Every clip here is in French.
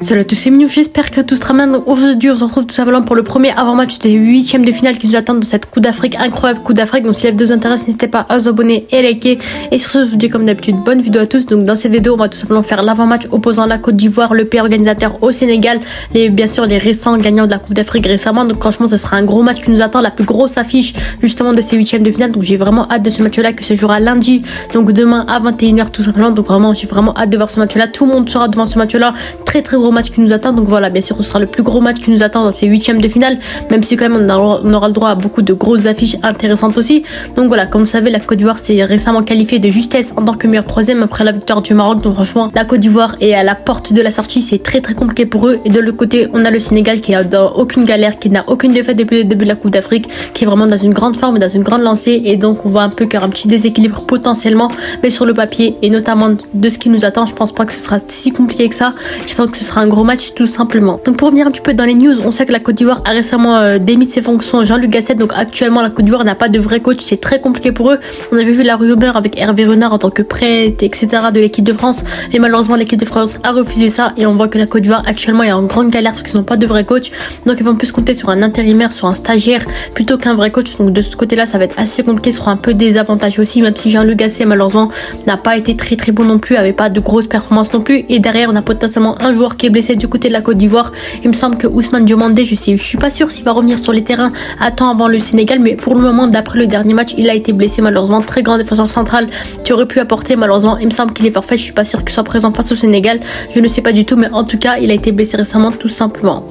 Salut à tous, c'est Minou, j'espère que tout sera bien. Donc aujourd'hui, on se retrouve tout simplement pour le premier avant-match des 8e de finale qui nous attendent dans cette Coupe d'Afrique, incroyable Coupe d'Afrique. Donc si la vidéo vous intéresse, n'hésitez pas à vous abonner et liker. Et sur ce, je vous dis comme d'habitude, bonne vidéo à tous. Donc dans cette vidéo, on va tout simplement faire l'avant-match opposant la Côte d'Ivoire, le pays organisateur au Sénégal, bien sûr les récents gagnants de la Coupe d'Afrique récemment. Donc franchement, ce sera un gros match qui nous attend, la plus grosse affiche justement de ces 8e de finale. Donc j'ai vraiment hâte de ce match-là qui se jouera lundi, donc demain à 21h tout simplement. Donc vraiment, j'ai vraiment hâte de voir ce match-là. Tout le monde sera devant ce match-là. Très gros match qui nous attend. Donc voilà, bien sûr, ce sera le plus gros match qui nous attend dans ces 8e de finale, même si quand même on aura le droit à beaucoup de grosses affiches intéressantes aussi. Donc voilà, comme vous savez, la Côte d'Ivoire s'est récemment qualifiée de justesse en tant que meilleure troisième après la victoire du Maroc. Donc franchement, la Côte d'Ivoire est à la porte de la sortie, c'est très compliqué pour eux. Et de l'autre côté, on a le Sénégal qui est dans aucune galère, qui n'a aucune défaite depuis le début de la Coupe d'Afrique, qui est vraiment dans une grande forme et dans une grande lancée. Et donc on voit un peu qu'il y aura un petit déséquilibre potentiellement, mais sur le papier et notamment de ce qui nous attend, je pense pas que ce sera si compliqué que ça. Je pense que ce sera un gros match tout simplement. Donc pour revenir un petit peu dans les news, on sait que la Côte d'Ivoire a récemment démis de ses fonctions Jean-Luc Gasset. Donc actuellement la Côte d'Ivoire n'a pas de vrai coach, c'est très compliqué pour eux. On avait vu la rumeur avec Hervé Renard en tant que prêt, etc. de l'équipe de France, mais malheureusement l'équipe de France a refusé ça et on voit que la Côte d'Ivoire actuellement est en grande galère parce qu'ils n'ont pas de vrai coach. Donc ils vont plus compter sur un intérimaire, sur un stagiaire plutôt qu'un vrai coach. Donc de ce côté-là, ça va être assez compliqué, ce sera un peu désavantageux aussi, même si Jean-Luc Gasset malheureusement n'a pas été très bon non plus, avait pas de grosses performances non plus. Et derrière, on a potentiellement un joueur qui est blessé du côté de la Côte d'Ivoire. Il me semble que Ousmane Diomandé, je suis pas sûr s'il va revenir sur les terrains à temps avant le Sénégal, mais pour le moment, d'après le dernier match, il a été blessé malheureusement. Très grand défenseur central qui aurait pu apporter, malheureusement, il me semble qu'il est forfait. Je suis pas sûr qu'il soit présent face au Sénégal. Je ne sais pas du tout, mais en tout cas, il a été blessé récemment, tout simplement.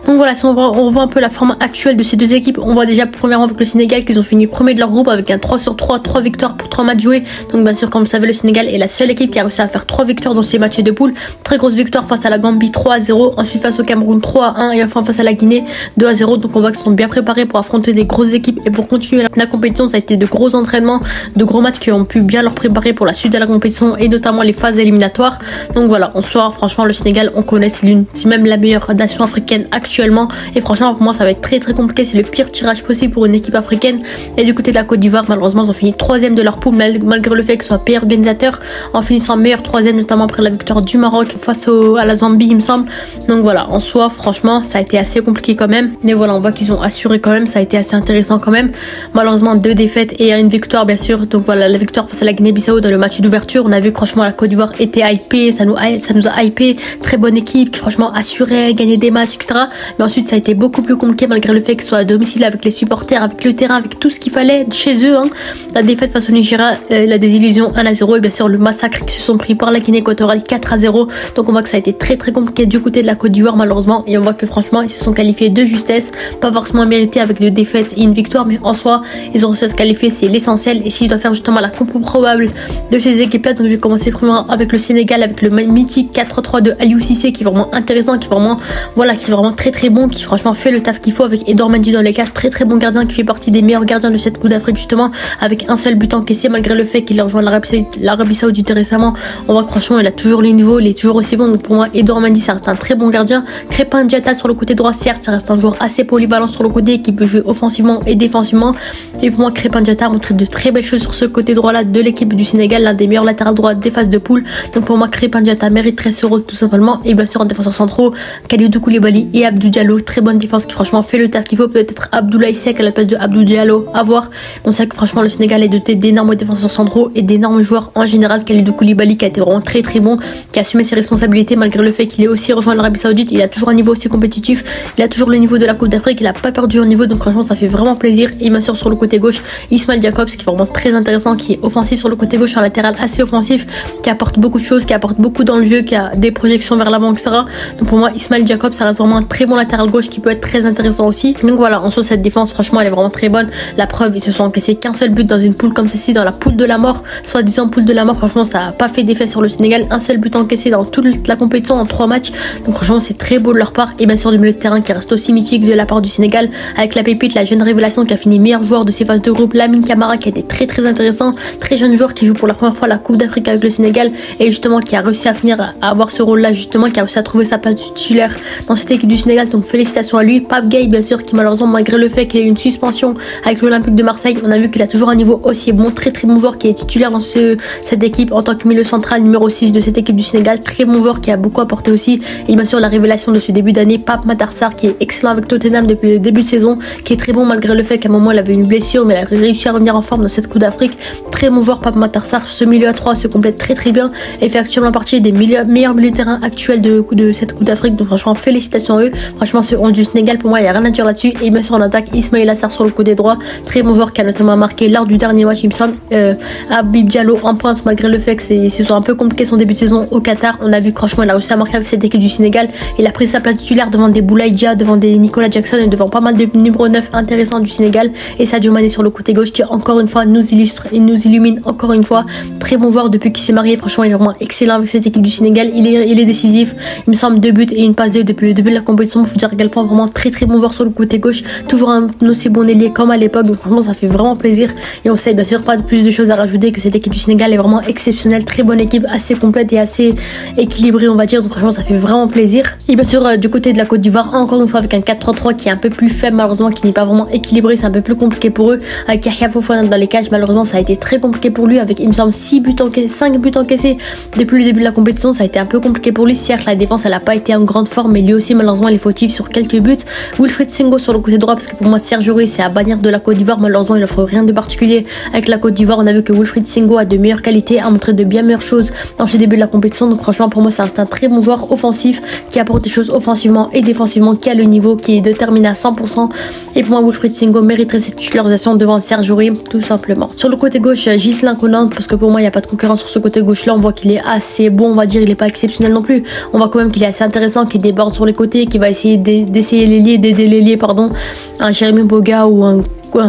Donc voilà, si on revoit un peu la forme actuelle de ces deux équipes, on voit déjà premièrement avec le Sénégal qu'ils ont fini premier de leur groupe avec un 3/3, 3 victoires pour 3 matchs joués. Donc bien sûr, comme vous savez, le Sénégal est la seule équipe qui a réussi à faire 3 victoires dans ces matchs de poule. Très grosse victoire face à la Gambie 3-0, ensuite face au Cameroun 3-1 et enfin face à la Guinée 2-0. Donc on voit qu'ils sont bien préparés pour affronter des grosses équipes et pour continuer la compétition. Ça a été de gros entraînements, de gros matchs qui ont pu bien leur préparer pour la suite de la compétition et notamment les phases éliminatoires. Donc voilà, on soit franchement le Sénégal, on connaît, c'est même la meilleure nation africaine actuellement. Et franchement, pour moi, ça va être très compliqué. C'est le pire tirage possible pour une équipe africaine. Et du côté de la Côte d'Ivoire, malheureusement, ils ont fini 3e de leur poule, malgré le fait qu'ils soient pays organisateurs, en finissant meilleur 3e, notamment après la victoire du Maroc face à la Zambie, il me semble. Donc voilà, en soi, franchement, ça a été assez compliqué quand même. Mais voilà, on voit qu'ils ont assuré quand même. Ça a été assez intéressant quand même. Malheureusement, 2 défaites et une victoire, bien sûr. Donc voilà, la victoire face à la Guinée-Bissau dans le match d'ouverture. On a vu que franchement, la Côte d'Ivoire était hypée. Ça nous a hypé. Très bonne équipe qui, franchement, assurait, gagnait des matchs, etc. Mais ensuite, ça a été beaucoup plus compliqué malgré le fait que ce soit à domicile avec les supporters, avec le terrain, avec tout ce qu'il fallait chez eux. La défaite face au Nigeria, la désillusion 1-0 et bien sûr le massacre qui se sont pris par la Guinée équatoriale 4-0. Donc on voit que ça a été très compliqué du côté de la Côte d'Ivoire malheureusement et on voit que franchement ils se sont qualifiés de justesse, pas forcément mérité avec 2 défaites et une victoire, mais en soi ils ont réussi à se qualifier, c'est l'essentiel. Et si je dois faire justement la compo probable de ces équipes là, donc je vais commencer premièrement avec le Sénégal, avec le mythique 4-3 de Aliou Cissé qui est vraiment intéressant, qui est vraiment très bon, qui franchement fait le taf qu'il faut avec Edouard Mendy dans les cages, très bon gardien qui fait partie des meilleurs gardiens de cette Coupe d'Afrique justement, avec un seul but encaissé malgré le fait qu'il a rejoint l'Arabie Saoudite récemment. On voit que franchement il a toujours le niveau, il est toujours aussi bon. Donc pour moi Edouard Mendy ça reste un très bon gardien. Crépin Diatta sur le côté droit, certes ça reste un joueur assez polyvalent sur le côté qui peut jouer offensivement et défensivement, et pour moi Crépin Diatta a montré de très belles choses sur ce côté droit là de l'équipe du Sénégal, l'un des meilleurs latérales droits des phases de poule. Donc pour moi Crépin Diatta mériterait ce rôle tout simplement. Et bien sûr en défenseur centraux, Kalidou Koulibaly et Abdou Diallo, très bonne défense qui franchement fait le taf qu'il faut. Peut-être Abdoulaye Seck à la place de Abdou Diallo à voir. On sait que franchement le Sénégal est doté d'énormes défenseurs centraux et d'énormes joueurs en général. Kalidou Koulibaly qui a été vraiment très bon, qui a assumé ses responsabilités malgré le fait qu'il ait aussi rejoint l'Arabie Saoudite. Il a toujours un niveau aussi compétitif, il a toujours le niveau de la Coupe d'Afrique, il a pas perdu au niveau, donc franchement ça fait vraiment plaisir. Et bien sûr sur le côté gauche Ismail Jacobs qui est vraiment très intéressant, qui est offensif sur le côté gauche, un latéral assez offensif, qui apporte beaucoup de choses, qui apporte beaucoup dans le jeu, qui a des projections vers l'avant, etc. Donc pour moi Ismail Jacobs ça reste vraiment un très bon latéral gauche qui peut être très intéressant aussi. Donc voilà, en soi cette défense franchement elle est vraiment très bonne. La preuve, ils se sont encaissés qu'un seul but dans une poule comme celle-ci, dans la poule de la mort, soi-disant poule de la mort. Franchement ça a pas fait d'effet sur le Sénégal, un seul but encaissé dans toute la compétition en 3 matchs. Donc franchement c'est très beau de leur part. Et bien sûr le milieu de terrain qui reste aussi mythique de la part du Sénégal, avec la pépite, la jeune révélation qui a fini meilleur joueur de ces phases de groupe, Lamine Camara, qui a été très intéressant, très jeune joueur qui joue pour la première fois la Coupe d'Afrique avec le Sénégal et justement qui a réussi à finir à avoir ce rôle là, justement qui a réussi à trouver sa place de titulaire dans cette équipe du Sénégal. Sénégal, donc félicitations à lui. Pape Gueye, bien sûr, qui malheureusement, malgré le fait qu'il ait eu une suspension avec l'Olympique de Marseille, on a vu qu'il a toujours un niveau aussi bon, très bon joueur qui est titulaire dans cette équipe en tant que milieu central numéro 6 de cette équipe du Sénégal, très bon joueur qui a beaucoup apporté aussi. Et bien sûr la révélation de ce début d'année, Pape Matar Sarr, qui est excellent avec Tottenham depuis le début de saison, qui est très bon malgré le fait qu'à un moment il avait une blessure, mais il a réussi à revenir en forme dans cette Coupe d'Afrique. Très bon joueur Pape Matar Sarr, ce milieu à 3 se complète très bien et fait actuellement partie des meilleurs milieux de terrain actuels de cette Coupe d'Afrique. Donc franchement félicitations à eux. Franchement ce 11 du Sénégal, pour moi il n'y a rien à dire là-dessus. Et bien sûr en attaque, Ismaïla Sarr sur le côté droit, très bon joueur qui a notamment marqué lors du dernier match il me semble. Habib Diallo en pointe malgré le fait que c'est un peu compliqué son début de saison au Qatar. On a vu que franchement il a réussi à marquer avec cette équipe du Sénégal. Il a pris sa place titulaire devant des Boulaye Dia, devant des Nicolas Jackson et devant pas mal de numéro 9 intéressants du Sénégal. Et Sadio Mané sur le côté gauche qui encore une fois nous illustre et nous illumine encore une fois. Très bon joueur depuis qu'il s'est marié. Franchement il est vraiment excellent avec cette équipe du Sénégal. Il est décisif. Il me semble 2 buts et une passe D depuis le début de la compétition. Faut dire à quel point vraiment très bon joueur sur le côté gauche. Toujours un aussi bon ailier comme à l'époque. Donc franchement ça fait vraiment plaisir. Et on sait bien sûr pas de plus de choses à rajouter que cette équipe du Sénégal est vraiment exceptionnelle. Très bonne équipe, assez complète et assez équilibrée on va dire. Donc franchement ça fait vraiment plaisir. Et bien sûr du côté de la Côte d'Ivoire, encore une fois avec un 4-3-3 qui est un peu plus faible malheureusement, qui n'est pas vraiment équilibré. C'est un peu plus compliqué pour eux. Avec Yahya Fofana dans les cages, malheureusement ça a été très compliqué pour lui avec il me semble 5 buts encaissés depuis le début de la compétition. Ça a été un peu compliqué pour lui. Certes la défense elle a pas été en grande forme, mais lui aussi malheureusement il est fautif sur quelques buts. Wilfried Singo sur le côté droit, parce que pour moi Serge Aurier c'est à bannir de la Côte d'Ivoire. Malheureusement il offre rien de particulier avec la Côte d'Ivoire. On a vu que Wilfried Singo a de meilleures qualités, a montré de bien meilleures choses dans ce début de la compétition. Donc franchement pour moi ça reste un très bon joueur offensif qui apporte des choses offensivement et défensivement, qui a le niveau, qui est déterminé à 100%. Et pour moi Wilfried Singo mériterait cette titularisation devant Serge Aurier tout simplement. Sur le côté gauche Ghislain Conan, parce que pour moi il n'y a pas de concurrence sur ce côté gauche là. On voit qu'il est assez bon, on va dire, il n'est pas exceptionnel non plus. On voit quand même qu'il est assez intéressant, qu'il déborde sur les côtés, qu'il va essayer d'aider les liés, un Jérémy Boga ou un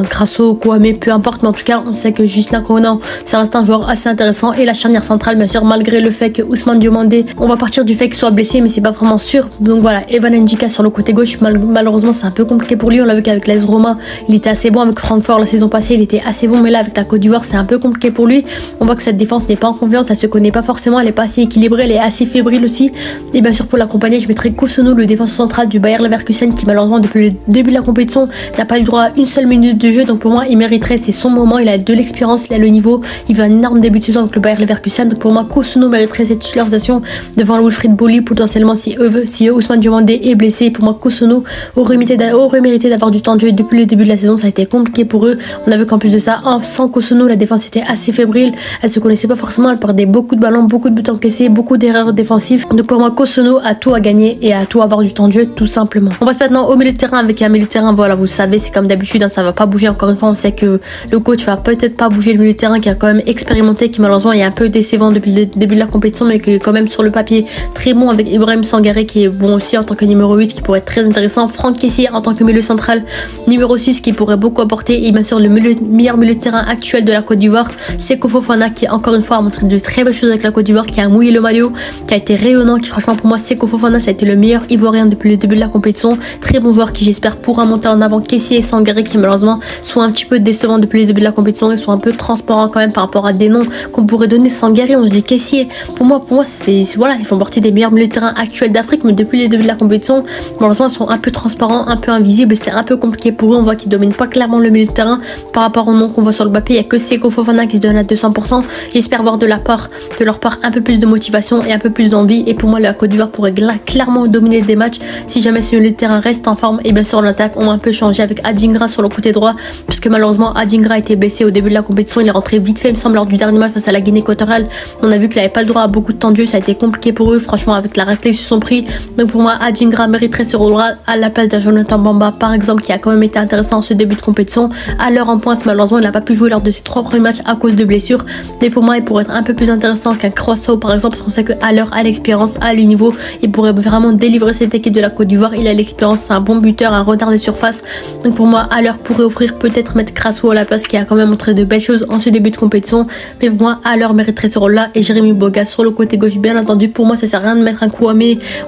Crasso, quoi, mais peu importe. Mais en tout cas, on sait que Ghislain Conan, ça reste un joueur assez intéressant. Et la charnière centrale, bien sûr, malgré le fait que Ousmane Diomandé, on va partir du fait qu'il soit blessé, mais c'est pas vraiment sûr. Donc voilà, Evan Ndjika sur le côté gauche, malheureusement, c'est un peu compliqué pour lui. On l'a vu qu'avec l'AS Roma, il était assez bon. Avec Francfort la saison passée, il était assez bon, mais là, avec la Côte d'Ivoire, c'est un peu compliqué pour lui. On voit que cette défense n'est pas en confiance, elle se connaît pas forcément, elle est pas assez équilibrée, elle est assez fébrile aussi. Et bien sûr, pour l'accompagner, je mettrai Kosono, le défenseur central du Bayer Leverkusen, qui malheureusement, depuis le début de la compétition, n'a pas eu droit à une seule minute de jeu. Donc pour moi, il mériterait, c'est son moment, il a de l'expérience, il a le niveau, il veut un énorme début de saison avec le Bayer Leverkusen. Donc pour moi, Kosono mériterait cette titularisation devant Wilfried Boli potentiellement si Ousmane Diomandé est blessé. Pour moi, Kosono aurait mérité d'avoir du temps de jeu depuis le début de la saison. Ça a été compliqué pour eux. On a vu qu'en plus de ça, sans Kosono, la défense était assez fébrile. Elle se connaissait pas forcément, elle perdait beaucoup de ballons, beaucoup de buts encaissés, beaucoup d'erreurs défensives. Donc pour moi, Kosono a tout à gagner et a tout à avoir du temps de jeu tout simplement. On passe maintenant au milieu de terrain avec un milieu de terrain. Voilà, vous savez, c'est comme d'habitude, hein, ça va pas bouger. Encore une fois, on sait que le coach va peut-être pas bouger le milieu de terrain, qui a quand même expérimenté, qui malheureusement est un peu décevant depuis le début de la compétition, mais qui est quand même sur le papier très bon, avec Ibrahim Sangaré qui est bon aussi en tant que numéro 8, qui pourrait être très intéressant. Franck Kessié en tant que milieu central numéro 6 qui pourrait beaucoup apporter. Et bien sûr le meilleur milieu de terrain actuel de la Côte d'Ivoire, Seko Fofana, qui encore une fois a montré de très belles choses avec la Côte d'Ivoire, qui a mouillé le maillot, qui a été rayonnant, qui franchement pour moi Seko Fofana ça a été le meilleur Ivoirien depuis le début de la compétition. Très bon joueur qui j'espère pourra monter en avant. Kessié et Sangaré qui malheureusement sont un petit peu décevants depuis le début de la compétition. Ils sont un peu transparents quand même par rapport à des noms qu'on pourrait donner. Sangaré, on se dit Kessié. Pour moi c'est voilà, ils font partie des meilleurs milieux de terrain actuels d'Afrique, mais depuis le début de la compétition, malheureusement ils sont un peu transparents, un peu invisibles, et c'est un peu compliqué pour eux. On voit qu'ils dominent pas clairement le milieu de terrain par rapport au nom qu'on voit sur le papier. Il y a que Seko Fofana qui se donne à 200%. J'espère voir de leur part un peu plus de motivation et un peu plus d'envie. Et pour moi, la Côte d'Ivoire pourrait clairement dominer des matchs si jamais ce milieu de terrain reste en forme. Et bien sûr, l'attaque, on a un peu changé avec Adingra sur le côté droit, puisque malheureusement Adingra a été blessé au début de la compétition. Il est rentré vite fait, il me semble, lors du dernier match face à la Guinée équatoriale. On a vu qu'il n'avait pas le droit à beaucoup de temps de jeu. Ça a été compliqué pour eux, franchement, avec la raclée qu'ils se sont pris. Donc pour moi, Adingra mériterait ce rôle à la place de Jonathan Bamba, par exemple, qui a quand même été intéressant en ce début de compétition. À l'heure en pointe, malheureusement, il n'a pas pu jouer lors de ses 3 premiers matchs à cause de blessures. Mais pour moi, il pourrait être un peu plus intéressant qu'un Croissant, par exemple, parce qu'on sait qu'à l'heure, à l'expérience, à le niveau, il pourrait vraiment délivrer cette équipe de la Côte d'Ivoire. Il a l'expérience, c'est un bon buteur, un retard des surfaces. Donc pour moi, à l'heure pourrait offrir, peut-être mettre Crasso à la place qui a quand même montré de belles choses en ce début de compétition. Mais pour moi, Haller mériterait ce rôle-là et Jérémy Boga sur le côté gauche. Bien entendu, pour moi, ça sert à rien de mettre un Kouame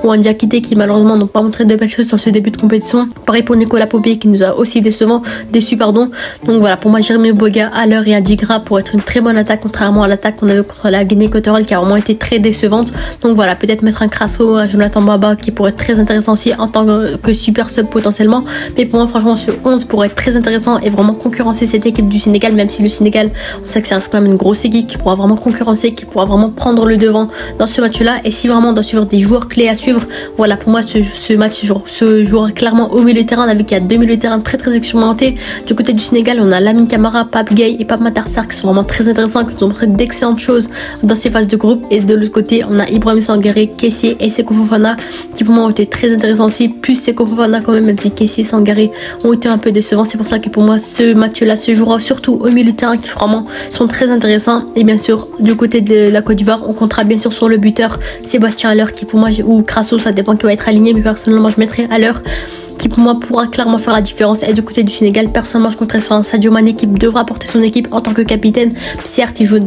ou un Diakité qui malheureusement n'ont pas montré de belles choses sur ce début de compétition. Pareil pour Nicolas Popier qui nous a aussi déçu. Donc voilà, pour moi, Jérémy Boga, Haller et Adigra pour être une très bonne attaque, contrairement à l'attaque qu'on avait contre la Guinée équatoriale qui a vraiment été très décevante. Donc voilà, peut-être mettre un Crasso, un Jonathan Baba qui pourrait être très intéressant aussi en tant que super sub potentiellement. Mais pour moi, franchement, ce 11 pourrait être très intéressant et vraiment concurrencer cette équipe du Sénégal, même si le Sénégal, on sait que c'est quand même une grosse équipe qui pourra vraiment concurrencer, qui pourra vraiment prendre le devant dans ce match-là. Et si vraiment on doit suivre des joueurs clés à suivre, voilà, pour moi, ce match se jouera clairement au milieu de terrain avec il y a deux milieux de terrain très expérimentés. Du côté du Sénégal, on a Lamine Camara, Pape Gueye et Pape Matar Sarr qui sont vraiment très intéressants, qui nous ont montré d'excellentes choses dans ces phases de groupe. Et de l'autre côté, on a Ibrahim Sangaré, Kessié et Seko Fofana qui pour moi ont été très intéressants aussi, plus Seko Fofana quand même si Kessié et Sangaré ont été un peu décevants. C'est pour ça que pour moi, ce match-là se jouera surtout au milieu de terrain qui vraiment sont très intéressants. Et bien sûr, du côté de la Côte d'Ivoire, on comptera bien sûr sur le buteur Sébastien Haller qui pour moi, ou Crasso, ça dépend qui va être aligné, mais personnellement, je mettrai Haller qui pour moi pourra clairement faire la différence. Et du côté du Sénégal, personnellement, je compterais sur un Sadio Mané qui devra porter son équipe en tant que capitaine. Certes, il joue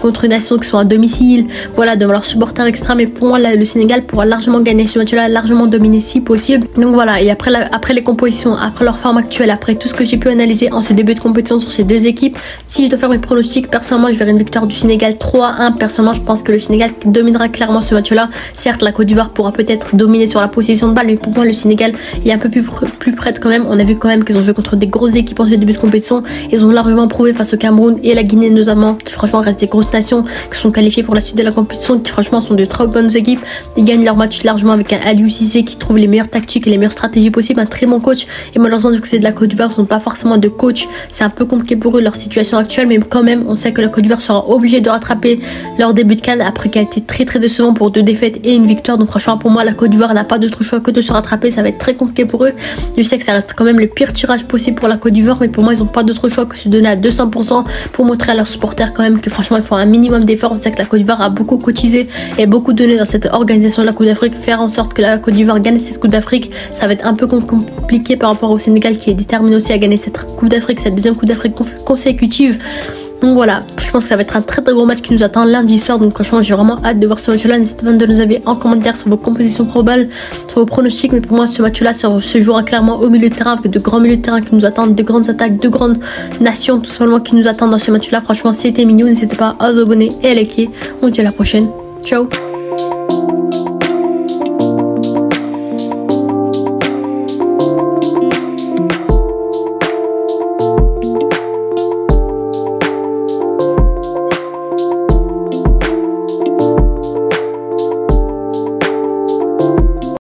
contre une nation qui sont à domicile, voilà, devant leurs supporters extra, mais pour moi, le Sénégal pourra largement gagner ce match-là, largement dominer si possible. Donc voilà, et après les compositions, après leur forme actuelle, après tout ce que j'ai pu analyser en ce début de compétition sur ces deux équipes, si je dois faire mes pronostics, personnellement, je verrai une victoire du Sénégal 3-1. Personnellement, je pense que le Sénégal dominera clairement ce match-là. Certes, la Côte d'Ivoire pourra peut-être dominer sur la possession de balle, mais pour moi, le Sénégal est un peu plus près quand même. On a vu quand même qu'ils ont joué contre des grosses équipes en ce début de compétition. Ils ont largement prouvé face au Cameroun et la Guinée notamment, qui franchement restent des grosses nations, qui sont qualifiées pour la suite de la compétition, qui franchement sont de très bonnes équipes. Ils gagnent leur match largement avec un Aliou Cissé qui trouve les meilleures tactiques et les meilleures stratégies possibles, un très bon coach. Et malheureusement du côté de la Côte d'Ivoire, ils n'ont pas forcément de coach. C'est un peu compliqué pour eux leur situation actuelle, mais quand même on sait que la Côte d'Ivoire sera obligée de rattraper leur début de CAN après qui a été très décevant pour 2 défaites et une victoire. Donc franchement pour moi la Côte d'Ivoire n'a pas d'autre choix que de se rattraper. Ça va être très compliqué pour eux. Je sais que ça reste quand même le pire tirage possible pour la Côte d'Ivoire, mais pour moi ils n'ont pas d'autre choix que se donner à 200% pour montrer à leurs supporters quand même que franchement ils font un minimum d'efforts. On sait que la Côte d'Ivoire a beaucoup cotisé et beaucoup donné dans cette organisation de la Coupe d'Afrique. Faire en sorte que la Côte d'Ivoire gagne cette Coupe d'Afrique, ça va être un peu compliqué par rapport au Sénégal qui est déterminé aussi à gagner cette Coupe d'Afrique, cette deuxième Coupe d'Afrique consécutive. Donc voilà, je pense que ça va être un très gros match qui nous attend lundi soir. Donc franchement, j'ai vraiment hâte de voir ce match-là. N'hésitez pas à nous avis en commentaire sur vos compositions probables, sur vos pronostics. Mais pour moi, ce match-là se jouera clairement au milieu de terrain avec de grands milieux de terrain qui nous attendent, de grandes attaques, de grandes nations tout simplement qui nous attendent dans ce match-là. Franchement, c'était mignon. N'hésitez pas à vous abonner et à liker. On se dit à la prochaine. Ciao.